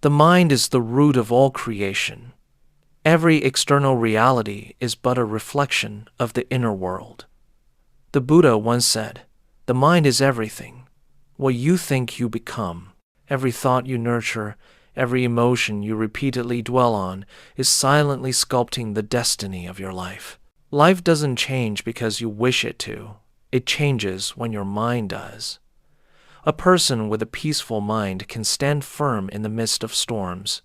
The mind is the root of all creation. Every external reality is but a reflection of the inner world. The Buddha once said, "The mind is everything. What you think you become. Every thought you nurture, every emotion you repeatedly dwell on is silently sculpting the destiny of your life." Life doesn't change because you wish it to. It changes when your mind does. A person with a peaceful mind can stand firm in the midst of storms.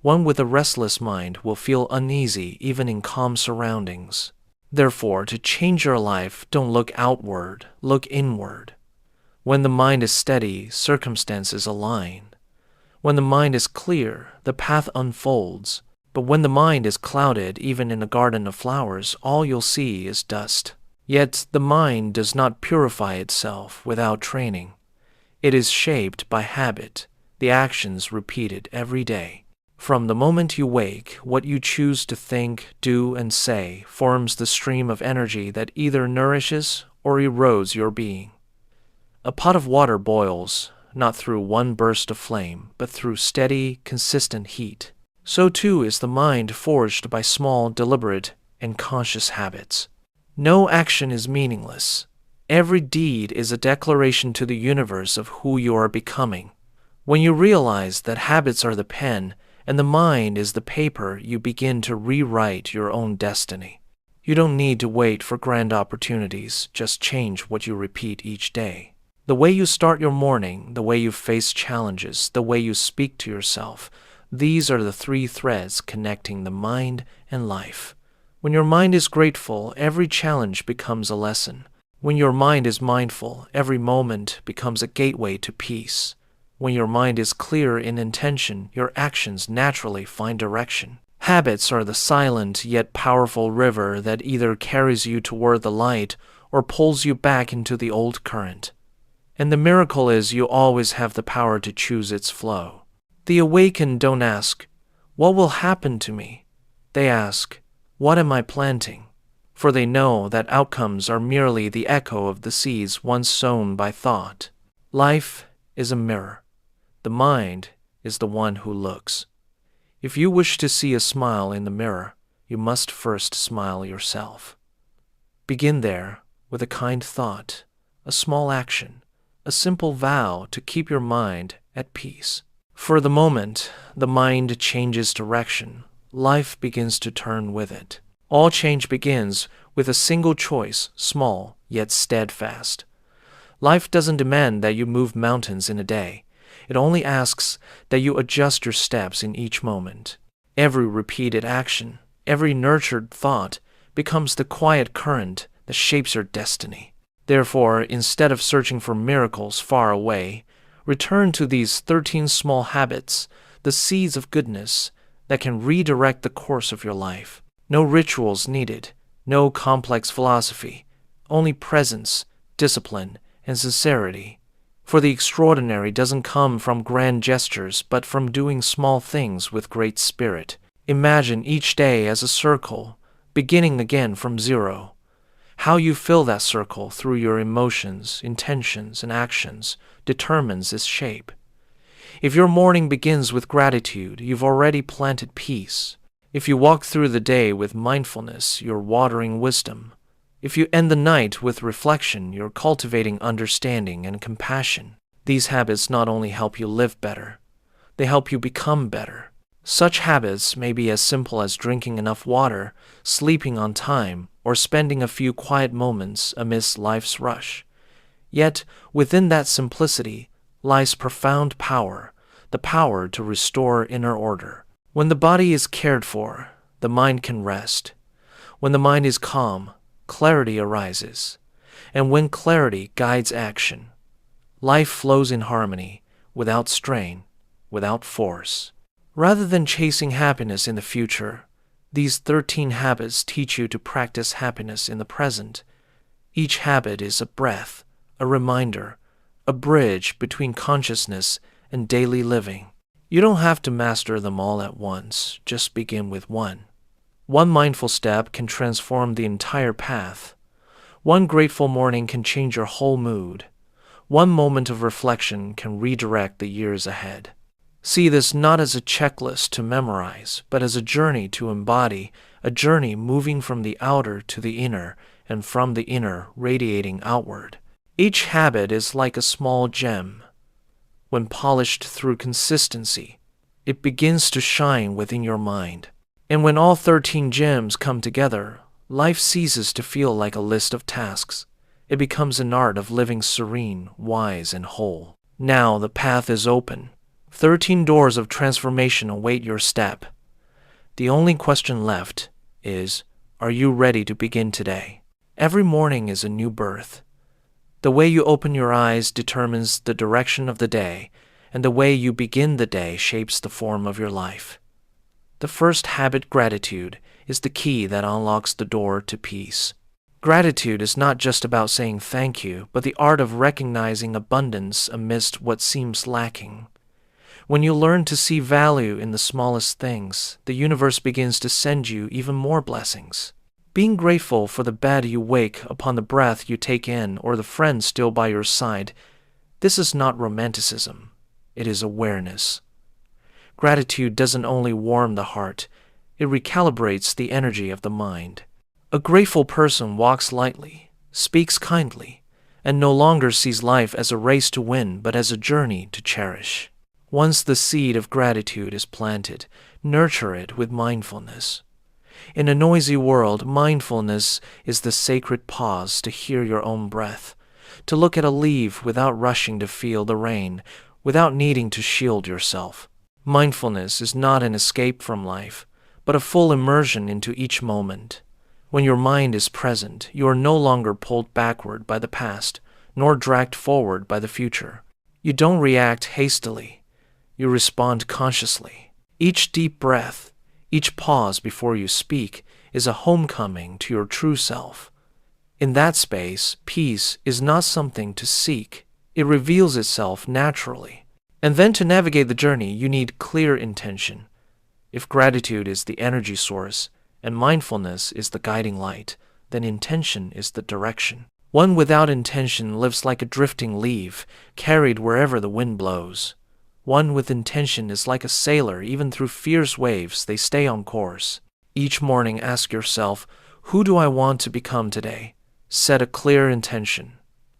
One with a restless mind will feel uneasy even in calm surroundings. Therefore, to change your life, don't look outward, look inward. When the mind is steady, circumstances align. When the mind is clear, the path unfolds. But when the mind is clouded, even in a garden of flowers, all you'll see is dust. Yet the mind does not purify itself without training. It is shaped by habit, the actions repeated every day. From the moment you wake, what you choose to think, do, and say forms the stream of energy that either nourishes or erodes your being. A pot of water boils, not through one burst of flame, but through steady, consistent heat. So too is the mind forged by small, deliberate, and conscious habits. No action is meaningless. Every deed is a declaration to the universe of who you are becoming. When you realize that habits are the pen and the mind is the paper, you begin to rewrite your own destiny. You don't need to wait for grand opportunities, just change what you repeat each day. The way you start your morning, the way you face challenges, the way you speak to yourself, these are the three threads connecting the mind and life. When your mind is grateful, every challenge becomes a lesson. When your mind is mindful, every moment becomes a gateway to peace. When your mind is clear in intention, your actions naturally find direction. Habits are the silent yet powerful river that either carries you toward the light or pulls you back into the old current. And the miracle is you always have the power to choose its flow. The awakened don't ask, "What will happen to me?" They ask, "What am I planting?" For they know that outcomes are merely the echo of the seeds once sown by thought. Life is a mirror. The mind is the one who looks. If you wish to see a smile in the mirror, you must first smile yourself. Begin there with a kind thought, a small action, a simple vow to keep your mind at peace. For the moment the mind changes direction, life begins to turn with it. All change begins with a single choice, small yet steadfast. Life doesn't demand that you move mountains in a day. It only asks that you adjust your steps in each moment. Every repeated action, every nurtured thought becomes the quiet current that shapes your destiny. Therefore, instead of searching for miracles far away, return to these 13 small habits, the seeds of goodness that can redirect the course of your life. No rituals needed, no complex philosophy, only presence, discipline, and sincerity. For the extraordinary doesn't come from grand gestures, but from doing small things with great spirit. Imagine each day as a circle, beginning again from zero. How you fill that circle through your emotions, intentions, and actions determines its shape. If your morning begins with gratitude, you've already planted peace. If you walk through the day with mindfulness, you're watering wisdom. If you end the night with reflection, you're cultivating understanding and compassion. These habits not only help you live better, they help you become better. Such habits may be as simple as drinking enough water, sleeping on time, or spending a few quiet moments amidst life's rush. Yet, within that simplicity lies profound power, the power to restore inner order. When the body is cared for, the mind can rest. When the mind is calm, clarity arises. And when clarity guides action, life flows in harmony, without strain, without force. Rather than chasing happiness in the future, these 13 habits teach you to practice happiness in the present. Each habit is a breath, a reminder, a bridge between consciousness and daily living. You don't have to master them all at once, just begin with one. One mindful step can transform the entire path. One grateful morning can change your whole mood. One moment of reflection can redirect the years ahead. See this not as a checklist to memorize, but as a journey to embody, a journey moving from the outer to the inner, and from the inner radiating outward. Each habit is like a small gem. When polished through consistency, it begins to shine within your mind. And when all 13 gems come together, life ceases to feel like a list of tasks. It becomes an art of living serene, wise, and whole. Now the path is open. 13 doors of transformation await your step. The only question left is, are you ready to begin today? Every morning is a new birth. The way you open your eyes determines the direction of the day, and the way you begin the day shapes the form of your life. The first habit, gratitude, is the key that unlocks the door to peace. Gratitude is not just about saying thank you, but the art of recognizing abundance amidst what seems lacking. When you learn to see value in the smallest things, the universe begins to send you even more blessings. Being grateful for the bed you wake upon, the breath you take in, or the friend still by your side, this is not romanticism. It is awareness. Gratitude doesn't only warm the heart, it recalibrates the energy of the mind. A grateful person walks lightly, speaks kindly, and no longer sees life as a race to win, but as a journey to cherish. Once the seed of gratitude is planted, nurture it with mindfulness. In a noisy world, mindfulness is the sacred pause to hear your own breath, to look at a leaf without rushing to feel the rain, without needing to shield yourself. Mindfulness is not an escape from life, but a full immersion into each moment. When your mind is present, you are no longer pulled backward by the past, nor dragged forward by the future. You don't react hastily. You respond consciously. Each deep breath, each pause before you speak, is a homecoming to your true self. In that space, peace is not something to seek. It reveals itself naturally. And then to navigate the journey, you need clear intention. If gratitude is the energy source, and mindfulness is the guiding light, then intention is the direction. One without intention lives like a drifting leaf, carried wherever the wind blows. One with intention is like a sailor, even through fierce waves, they stay on course. Each morning ask yourself, who do I want to become today? Set a clear intention.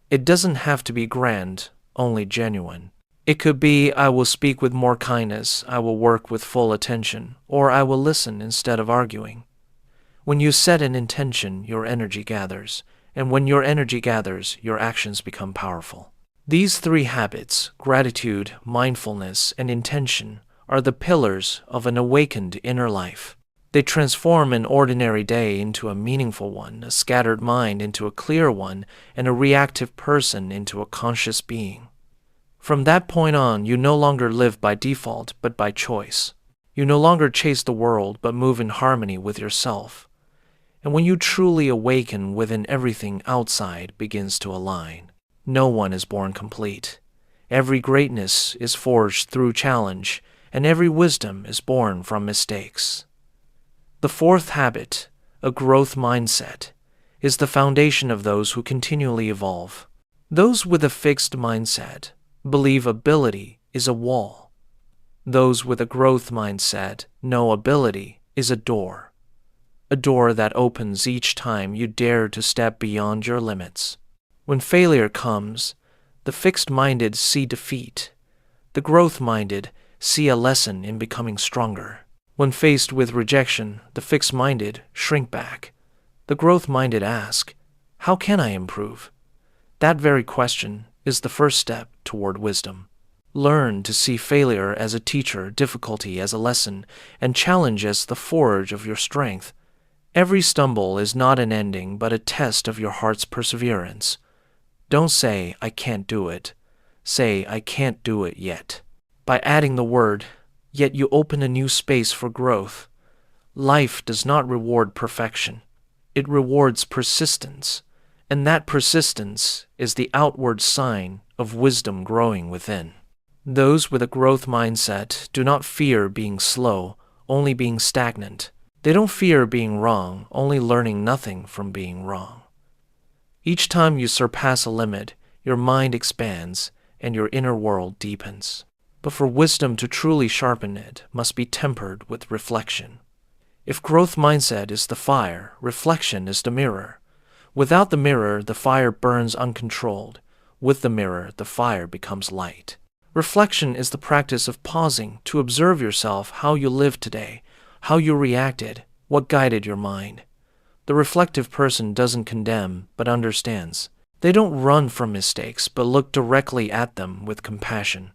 It doesn't have to be grand, only genuine. It could be, I will speak with more kindness, I will work with full attention, or I will listen instead of arguing. When you set an intention, your energy gathers, and when your energy gathers, your actions become powerful. These 3 habits, gratitude, mindfulness, and intention, are the pillars of an awakened inner life. They transform an ordinary day into a meaningful one, a scattered mind into a clear one, and a reactive person into a conscious being. From that point on, you no longer live by default, but by choice. You no longer chase the world, but move in harmony with yourself. And when you truly awaken within, everything outside begins to align. No one is born complete. Every greatness is forged through challenge, and every wisdom is born from mistakes. The 4th habit, a growth mindset, is the foundation of those who continually evolve. Those with a fixed mindset believe ability is a wall. Those with a growth mindset know ability is a door that opens each time you dare to step beyond your limits. When failure comes, the fixed-minded see defeat. The growth-minded see a lesson in becoming stronger. When faced with rejection, the fixed-minded shrink back. The growth-minded ask, how can I improve? That very question is the first step toward wisdom. Learn to see failure as a teacher, difficulty as a lesson, and challenge as the forge of your strength. Every stumble is not an ending, but a test of your heart's perseverance. Don't say, I can't do it. Say, I can't do it yet. By adding the word, yet you open a new space for growth. Life does not reward perfection. It rewards persistence. And that persistence is the outward sign of wisdom growing within. Those with a growth mindset do not fear being slow, only being stagnant. They don't fear being wrong, only learning nothing from being wrong. Each time you surpass a limit, your mind expands and your inner world deepens. but for wisdom to truly sharpen it must be tempered with reflection. If growth mindset is the fire, reflection is the mirror. Without the mirror, the fire burns uncontrolled. With the mirror, the fire becomes light. Reflection is the practice of pausing to observe yourself, how you lived today, how you reacted, what guided your mind. The reflective person doesn't condemn, but understands. They don't run from mistakes, but look directly at them with compassion.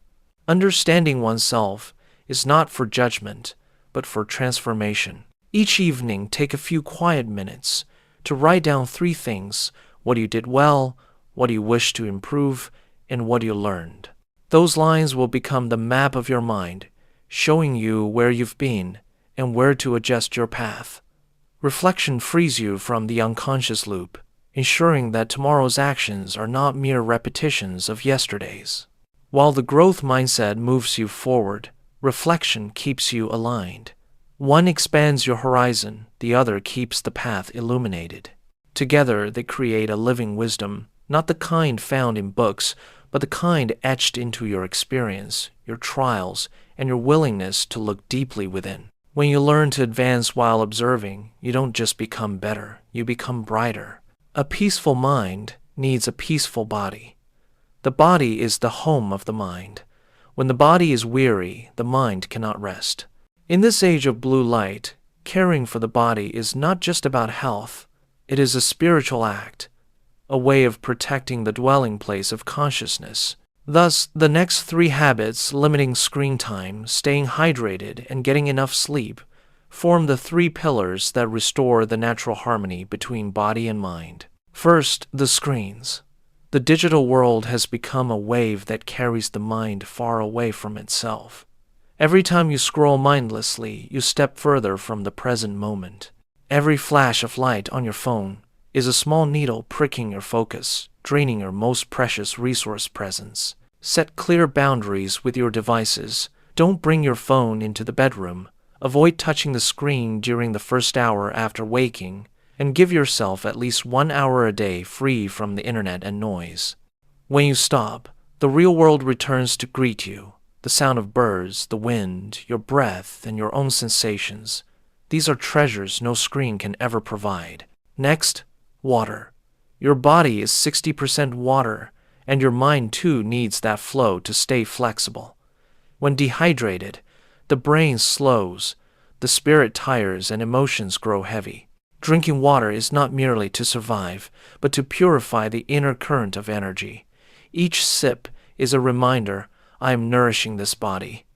Understanding oneself is not for judgment, but for transformation. Each evening, take a few quiet minutes to write down 3 things: what you did well, what you wish to improve, and what you learned. Those lines will become the map of your mind, showing you where you've been and where to adjust your path. Reflection frees you from the unconscious loop, ensuring that tomorrow's actions are not mere repetitions of yesterday's. While the growth mindset moves you forward, reflection keeps you aligned. One expands your horizon, the other keeps the path illuminated. Together, they create a living wisdom, not the kind found in books, but the kind etched into your experience, your trials, and your willingness to look deeply within. When you learn to advance while observing, you don't just become better, you become brighter. A peaceful mind needs a peaceful body. The body is the home of the mind. When the body is weary, the mind cannot rest. In this age of blue light, caring for the body is not just about health. It is a spiritual act, a way of protecting the dwelling place of consciousness. Thus, the next 3 habits, limiting screen time, staying hydrated, and getting enough sleep, form the 3 pillars that restore the natural harmony between body and mind. First, the screens. The digital world has become a wave that carries the mind far away from itself. Every time you scroll mindlessly, you step further from the present moment. Every flash of light on your phone is a small needle pricking your focus, draining your most precious resource presence. Set clear boundaries with your devices. Don't bring your phone into the bedroom. Avoid touching the screen during the first hour after waking, and give yourself at least 1 hour a day free from the internet and noise. When you stop, the real world returns to greet you. The sound of birds, the wind, your breath, and your own sensations. These are treasures no screen can ever provide. Next, water. Your body is 60% water, and your mind too needs that flow to stay flexible. When dehydrated, the brain slows, the spirit tires, and emotions grow heavy. Drinking water is not merely to survive, but to purify the inner current of energy. Each sip is a reminder, I am nourishing this body.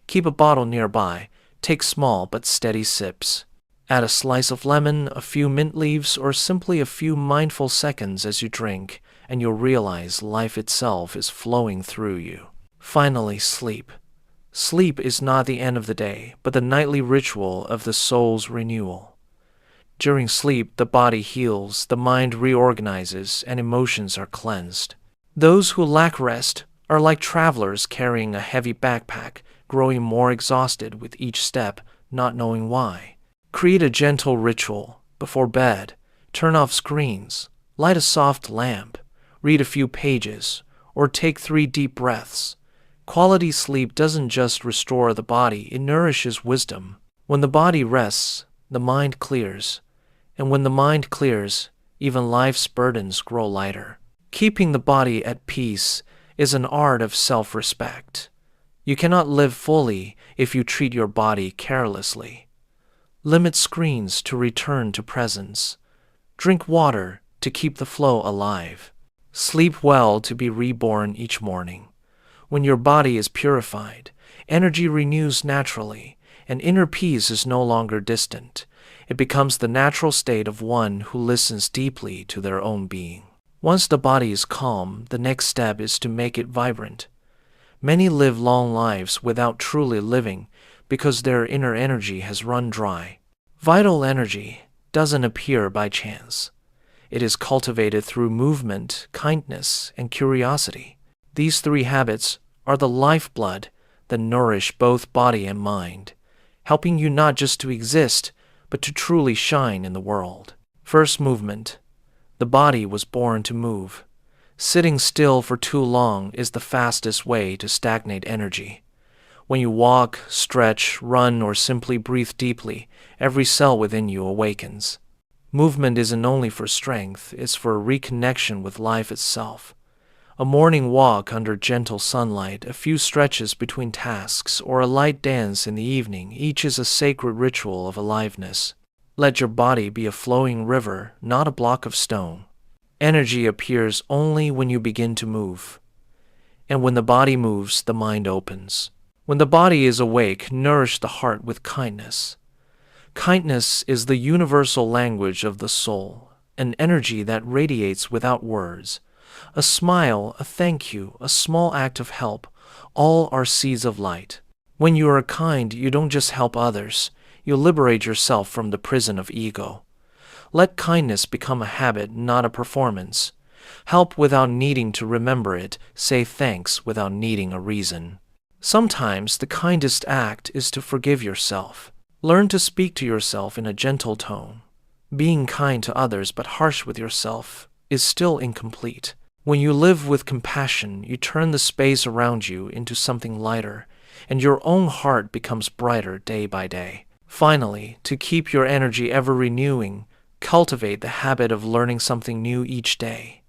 Keep a bottle nearby. Take small but steady sips. Add a slice of lemon, a few mint leaves, or simply a few mindful seconds as you drink, and you'll realize life itself is flowing through you. Finally, sleep. Sleep is not the end of the day, but the nightly ritual of the soul's renewal. During sleep, the body heals, the mind reorganizes, and emotions are cleansed. Those who lack rest are like travelers carrying a heavy backpack, growing more exhausted with each step, not knowing why. Create a gentle ritual. Before bed, turn off screens, light a soft lamp, read a few pages, or take 3 deep breaths. Quality sleep doesn't just restore the body, it nourishes wisdom. When the body rests, the mind clears. And when the mind clears, even life's burdens grow lighter. Keeping the body at peace is an art of self-respect. You cannot live fully if you treat your body carelessly. Limit screens to return to presence. Drink water to keep the flow alive. Sleep well to be reborn each morning. When your body is purified, energy renews naturally, and inner peace is no longer distant. It becomes the natural state of one who listens deeply to their own being. Once the body is calm, the next step is to make it vibrant. Many live long lives without truly living because their inner energy has run dry. Vital energy doesn't appear by chance. It is cultivated through movement, kindness, and curiosity. These 3 habits are the lifeblood that nourish both body and mind, helping you not just to exist, but to truly shine in the world. First, movement. The body was born to move. Sitting still for too long is the fastest way to stagnate energy. When you walk, stretch, run, or simply breathe deeply, every cell within you awakens. Movement isn't only for strength, it's for a reconnection with life itself. A morning walk under gentle sunlight, a few stretches between tasks, or a light dance in the evening, each is a sacred ritual of aliveness. Let your body be a flowing river, not a block of stone. Energy appears only when you begin to move. And when the body moves, the mind opens. When the body is awake, nourish the heart with kindness. Kindness is the universal language of the soul, an energy that radiates without words. A smile, a thank you, a small act of help, all are seeds of light. When you are kind, you don't just help others, you liberate yourself from the prison of ego. Let kindness become a habit, not a performance. Help without needing to remember it, say thanks without needing a reason. Sometimes the kindest act is to forgive yourself. Learn to speak to yourself in a gentle tone. Being kind to others but harsh with yourself is still incomplete. When you live with compassion, you turn the space around you into something lighter, and your own heart becomes brighter day by day. Finally, to keep your energy ever renewing, cultivate the habit of learning something new each day.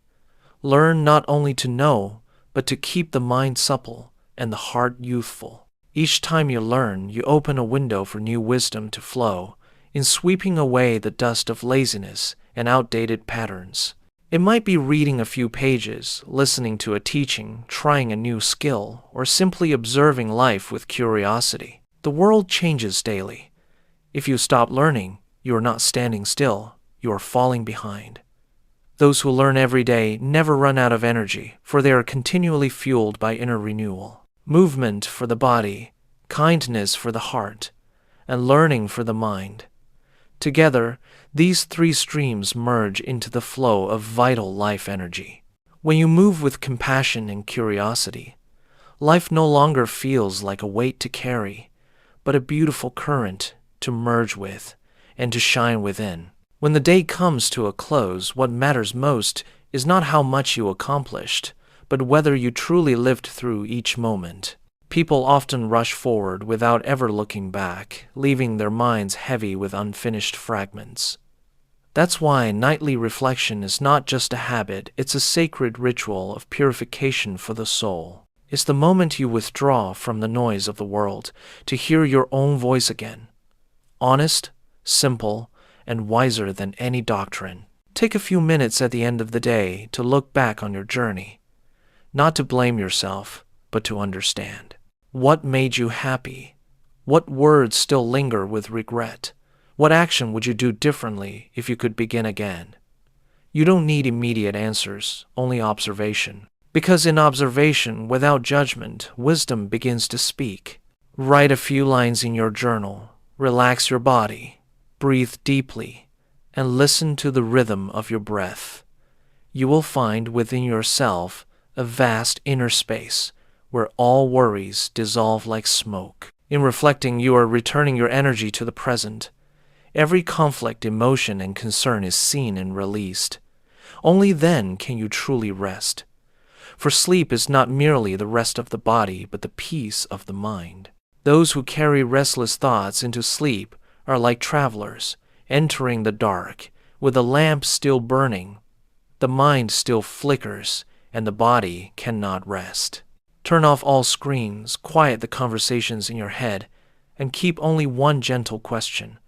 Learn not only to know, but to keep the mind supple and the heart youthful. Each time you learn, you open a window for new wisdom to flow, in sweeping away the dust of laziness and outdated patterns. It might be reading a few pages, listening to a teaching, trying a new skill, or simply observing life with curiosity. The world changes daily. If you stop learning, you are not standing still, you are falling behind. Those who learn every day never run out of energy, for they are continually fueled by inner renewal. Movement for the body, kindness for the heart, and learning for the mind. Together, these three streams merge into the flow of vital life energy. When you move with compassion and curiosity, life no longer feels like a weight to carry, but a beautiful current to merge with and to shine within. When the day comes to a close, what matters most is not how much you accomplished, but whether you truly lived through each moment. People often rush forward without ever looking back, leaving their minds heavy with unfinished fragments. That's why nightly reflection is not just a habit, it's a sacred ritual of purification for the soul. It's the moment you withdraw from the noise of the world to hear your own voice again. Honest, simple, and wiser than any doctrine. Take a few minutes at the end of the day to look back on your journey. Not to blame yourself, but to understand. What made you happy? What words still linger with regret? What action would you do differently if you could begin again? You don't need immediate answers, only observation. Because in observation, without judgment, wisdom begins to speak. Write a few lines in your journal, relax your body, breathe deeply, and listen to the rhythm of your breath. You will find within yourself a vast inner space where all worries dissolve like smoke. In reflecting, you are returning your energy to the present. Every conflict, emotion, and concern is seen and released. Only then can you truly rest. For sleep is not merely the rest of the body, but the peace of the mind. Those who carry restless thoughts into sleep are like travelers, entering the dark, with the lamp still burning. The mind still flickers, and the body cannot rest. Turn off all screens, quiet the conversations in your head, and keep only one gentle question.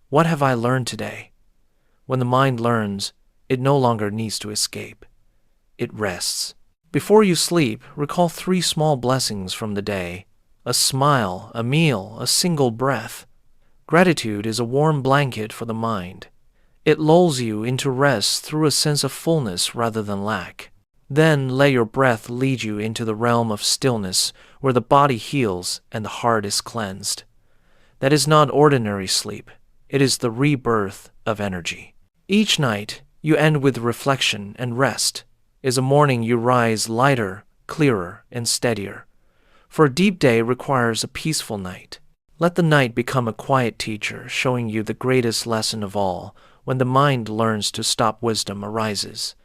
What have I learned today? When the mind learns, it no longer needs to escape. It rests. Before you sleep, recall 3 small blessings from the day: a smile, a meal, a single breath. Gratitude is a warm blanket for the mind. It lulls you into rest through a sense of fullness rather than lack. Then let your breath lead you into the realm of stillness, where the body heals and the heart is cleansed. That is not ordinary sleep. It is the rebirth of energy. Each night, you end with reflection and rest. Is a morning you rise lighter, clearer, and steadier. For a deep day requires a peaceful night. Let the night become a quiet teacher, showing you the greatest lesson of all. When the mind learns to stop, wisdom arises.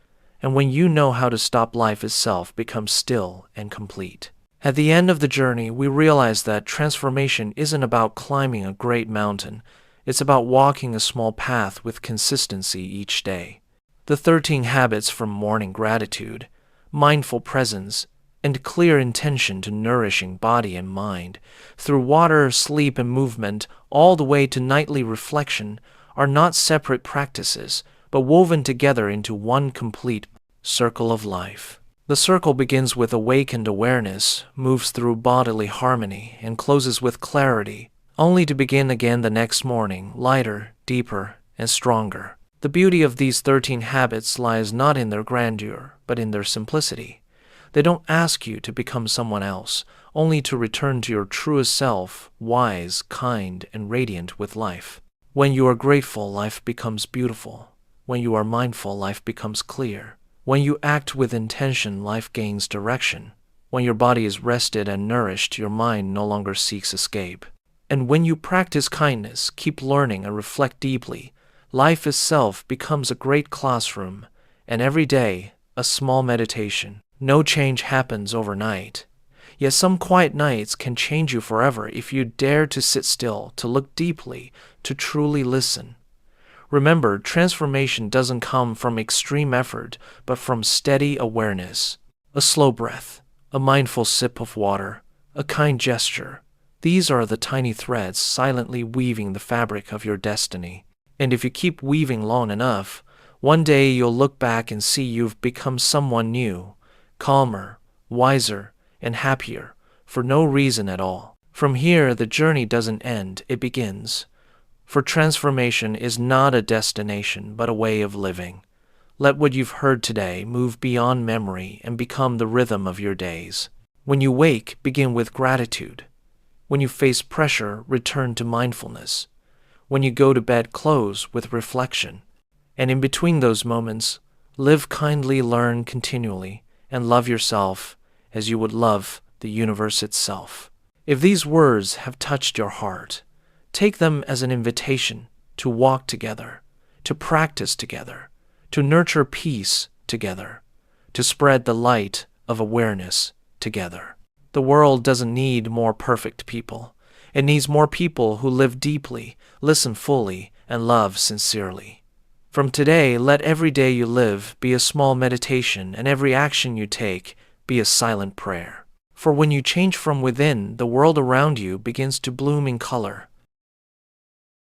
And when you know how to stop, life itself becomes still and complete. At the end of the journey, we realize that transformation isn't about climbing a great mountain. It's about walking a small path with consistency each day. The 13 habits from morning gratitude, mindful presence, and clear intention to nourishing body and mind, through water, sleep, and movement, all the way to nightly reflection, are not separate practices, but woven together into one complete circle of life. The circle begins with awakened awareness, moves through bodily harmony, and closes with clarity, only to begin again the next morning, lighter, deeper, and stronger. The beauty of these 13 habits lies not in their grandeur, but in their simplicity. They don't ask you to become someone else, only to return to your truest self, wise, kind, and radiant with life. When you are grateful, life becomes beautiful. When you are mindful, life becomes clear. When you act with intention, life gains direction. When your body is rested and nourished, your mind no longer seeks escape. And when you practice kindness, keep learning and reflect deeply, life itself becomes a great classroom, and every day, a small meditation. No change happens overnight. Yet some quiet nights can change you forever if you dare to sit still, to look deeply, to truly listen. Remember, transformation doesn't come from extreme effort, but from steady awareness. A slow breath, a mindful sip of water, a kind gesture. These are the tiny threads silently weaving the fabric of your destiny. And if you keep weaving long enough, one day you'll look back and see you've become someone new, calmer, wiser, and happier, for no reason at all. From here, the journey doesn't end, it begins. For transformation is not a destination, but a way of living. Let what you've heard today move beyond memory and become the rhythm of your days. When you wake, begin with gratitude. When you face pressure, return to mindfulness. When you go to bed, close with reflection. And in between those moments, live kindly, learn continually, and love yourself as you would love the universe itself. If these words have touched your heart, take them as an invitation to walk together, to practice together, to nurture peace together, to spread the light of awareness together. The world doesn't need more perfect people. It needs more people who live deeply, listen fully, and love sincerely. From today, let every day you live be a small meditation, and every action you take be a silent prayer. For when you change from within, the world around you begins to bloom in color.